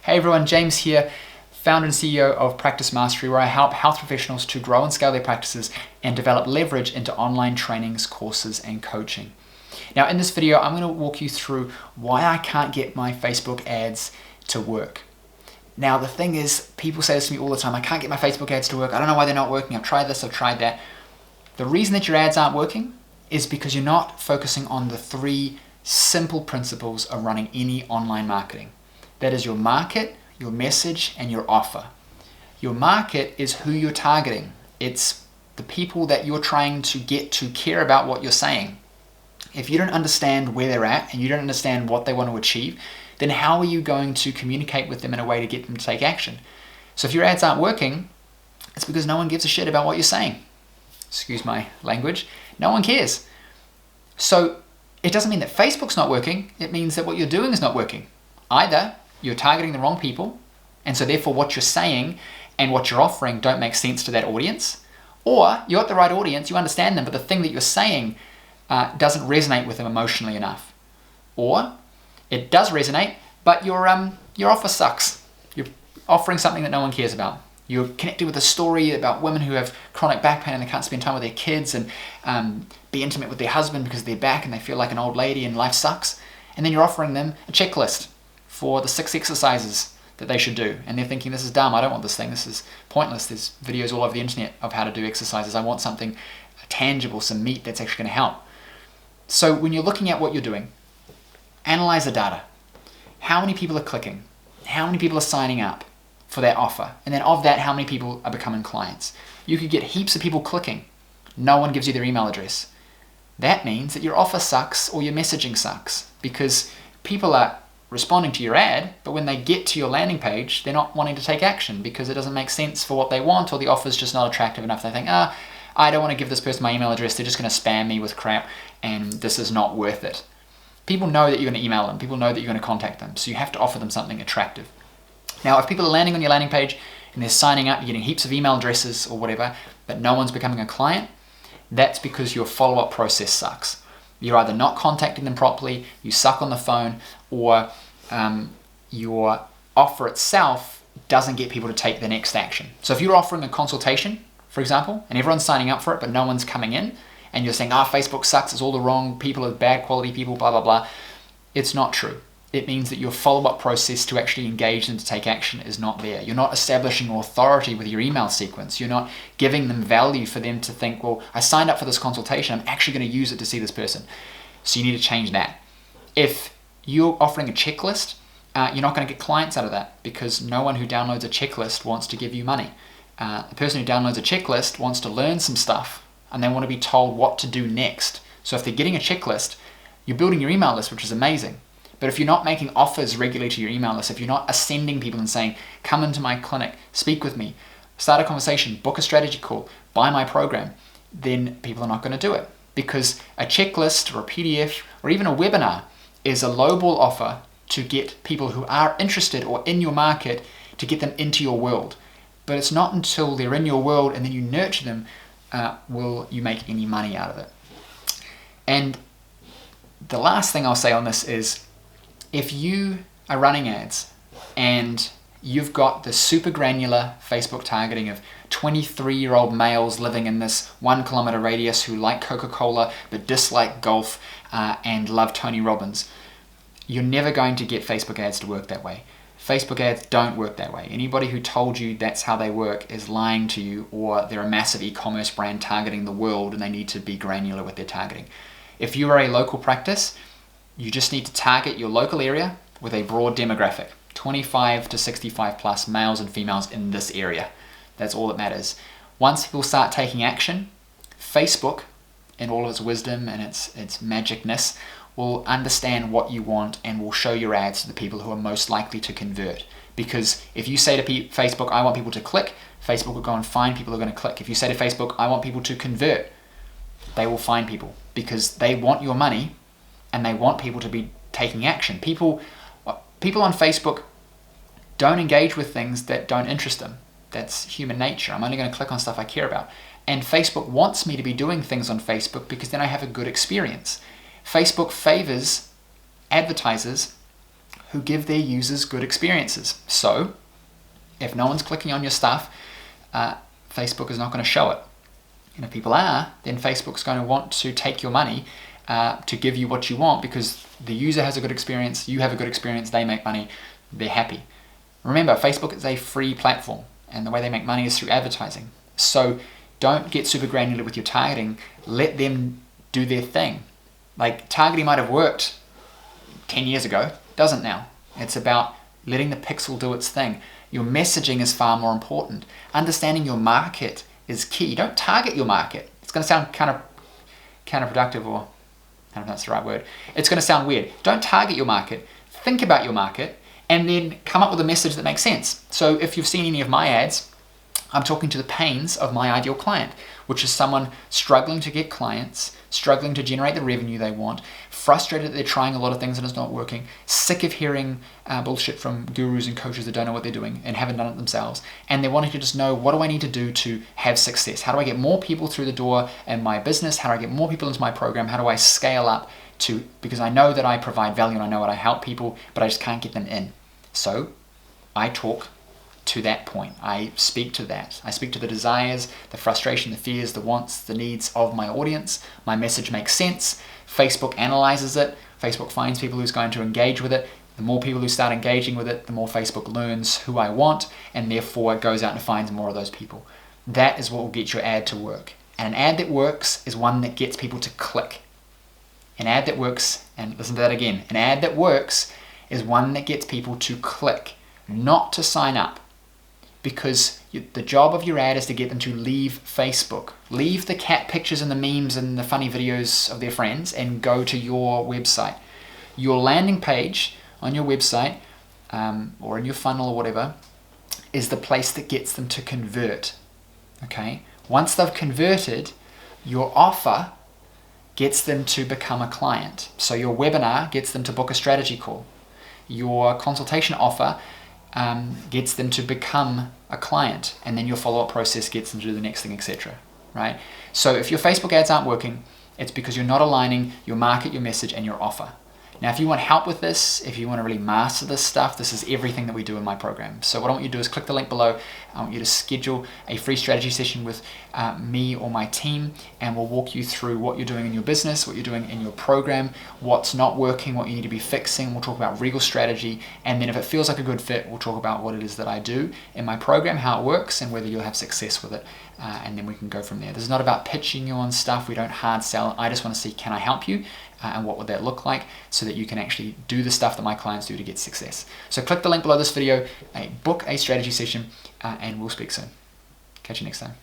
Hey everyone, James here, founder and CEO of Practice Mastery, where I help health professionals to grow and scale their practices and develop leverage into online trainings, courses, and coaching. Now in this video, I'm going to walk you through why I can't get my Facebook ads to work. Now the thing is, people say this to me all the time, I can't get my Facebook ads to work, I don't know why they're not working, I've tried this, I've tried that. The reason that your ads aren't working is because you're not focusing on the 3 simple principles of running any online marketing. That is your market, your message, and your offer. Your market is who you're targeting. It's the people that you're trying to get to care about what you're saying. If you don't understand where they're at and you don't understand what they want to achieve, then how are you going to communicate with them in a way to get them to take action? So if your ads aren't working, it's because no one gives a shit about what you're saying. Excuse my language. No one cares. So it doesn't mean that Facebook's not working. It means that what you're doing is not working. Either you're targeting the wrong people, and so therefore what you're saying and what you're offering don't make sense to that audience, or you're at the right audience, you understand them, but the thing that you're saying doesn't resonate with them emotionally enough. Or it does resonate, but your offer sucks. You're offering something that no one cares about. You're connected with a story about women who have chronic back pain and they can't spend time with their kids and be intimate with their husband because they're back and they feel like an old lady and life sucks. And then you're offering them a checklist for the 6 exercises that they should do. And they're thinking, this is dumb, I don't want this thing, this is pointless. There's videos all over the internet of how to do exercises. I want something tangible, some meat that's actually going to help. So when you're looking at what you're doing, analyze the data. How many people are clicking? How many people are signing up for that offer? And then of that, how many people are becoming clients? You could get heaps of people clicking. No one gives you their email address. That means that your offer sucks or your messaging sucks, because people are responding to your ad, but when they get to your landing page, they're not wanting to take action because it doesn't make sense for what they want, or the offer's just not attractive enough. They think, I don't want to give this person my email address, they're just going to spam me with crap, and this is not worth it. People know that you're going to email them, people know that you're going to contact them, so you have to offer them something attractive. Now, if people are landing on your landing page and they're signing up, you're getting heaps of email addresses or whatever, but no one's becoming a client, that's because your follow-up process sucks. You're either not contacting them properly, you suck on the phone, or your offer itself doesn't get people to take the next action. So if you're offering a consultation, for example, and everyone's signing up for it, but no one's coming in, and you're saying, Facebook sucks, it's all the wrong people, are bad quality people, blah, blah, blah, it's not true. It means that your follow-up process to actually engage them to take action is not there. You're not establishing authority with your email sequence. You're not giving them value for them to think, well, I signed up for this consultation, I'm actually going to use it to see this person. So you need to change that. If you're offering a checklist, you're not going to get clients out of that, because no one who downloads a checklist wants to give you money. The person who downloads a checklist wants to learn some stuff, and they want to be told what to do next. So if they're getting a checklist, you're building your email list, which is amazing. But if you're not making offers regularly to your email list, if you're not ascending people and saying, come into my clinic, speak with me, start a conversation, book a strategy call, buy my program, then people are not going to do it. Because a checklist or a PDF or even a webinar is a lowball offer to get people who are interested or in your market, to get them into your world. But it's not until they're in your world and then you nurture them will you make any money out of it. And the last thing I'll say on this is, if you are running ads and you've got the super granular Facebook targeting of 23-year-old males living in this 1 kilometer radius who like Coca-Cola but dislike golf and love Tony Robbins, you're never going to get Facebook ads to work that way. Facebook ads don't work that way. Anybody who told you that's how they work is lying to you, or they're a massive e-commerce brand targeting the world and they need to be granular with their targeting. If you are a local practice, you just need to target your local area with a broad demographic, 25 to 65 plus males and females in this area. That's all that matters. Once people start taking action, Facebook, in all of its wisdom and its magicness, will understand what you want and will show your ads to the people who are most likely to convert. Because if you say to Facebook, I want people to click, Facebook will go and find people who are going to click. If you say to Facebook, I want people to convert, they will find people, because they want your money and they want people to be taking action. People on Facebook don't engage with things that don't interest them. That's human nature. I'm only going to click on stuff I care about. And Facebook wants me to be doing things on Facebook because then I have a good experience. Facebook favors advertisers who give their users good experiences. So if no one's clicking on your stuff, Facebook is not going to show it. And if people are, then Facebook's going to want to take your money to give you what you want, because the user has a good experience, you have a good experience, they make money, they're happy. Remember, Facebook is a free platform, and the way they make money is through advertising. So don't get super granular with your targeting. Let them do their thing. Like, targeting might have worked 10 years ago, doesn't now. It's about letting the pixel do its thing. Your messaging is far more important. Understanding your market is key. Don't target your market. It's going to sound kind of counterproductive, or I don't know if that's the right word. It's going to sound weird. Don't target your market. Think about your market and then come up with a message that makes sense. So if you've seen any of my ads, I'm talking to the pains of my ideal client, which is someone struggling to get clients, struggling to generate the revenue they want, frustrated that they're trying a lot of things and it's not working, sick of hearing bullshit from gurus and coaches that don't know what they're doing and haven't done it themselves, and they're wanting to just know, what do I need to do to have success? How do I get more people through the door in my business? How do I get more people into my program? How do I scale up because I know that I provide value and I know what I help people, but I just can't get them in. So I talk to that point. I speak to that. I speak to the desires, the frustration, the fears, the wants, the needs of my audience. My message makes sense. Facebook analyzes it. Facebook finds people who's going to engage with it. The more people who start engaging with it, the more Facebook learns who I want, and therefore it goes out and finds more of those people. That is what will get your ad to work. And an ad that works is one that gets people to click. An ad that works, and listen to that again, an ad that works is one that gets people to click, not to sign up. Because the job of your ad is to get them to leave Facebook. Leave the cat pictures and the memes and the funny videos of their friends and go to your website. Your landing page on your website or in your funnel or whatever is the place that gets them to convert. Okay? Once they've converted, your offer gets them to become a client. So your webinar gets them to book a strategy call. Your consultation offer gets them to become a client, and then your follow-up process gets them to do the next thing, etc. Right? So if your Facebook ads aren't working, it's because you're not aligning your market, your message, and your offer. Now, if you want help with this, if you want to really master this stuff, this is everything that we do in my program. So what I want you to do is click the link below. I want you to schedule a free strategy session with me or my team, and we'll walk you through what you're doing in your business, what you're doing in your program, what's not working, what you need to be fixing. We'll talk about real strategy, and then if it feels like a good fit, we'll talk about what it is that I do in my program, how it works, and whether you'll have success with it. And then we can go from there. This is not about pitching you on stuff. We don't hard sell. I just want to see, can I help you? And what would that look like, so that you can actually do the stuff that my clients do to get success. So click the link below this video, book a strategy session, and we'll speak soon. Catch you next time.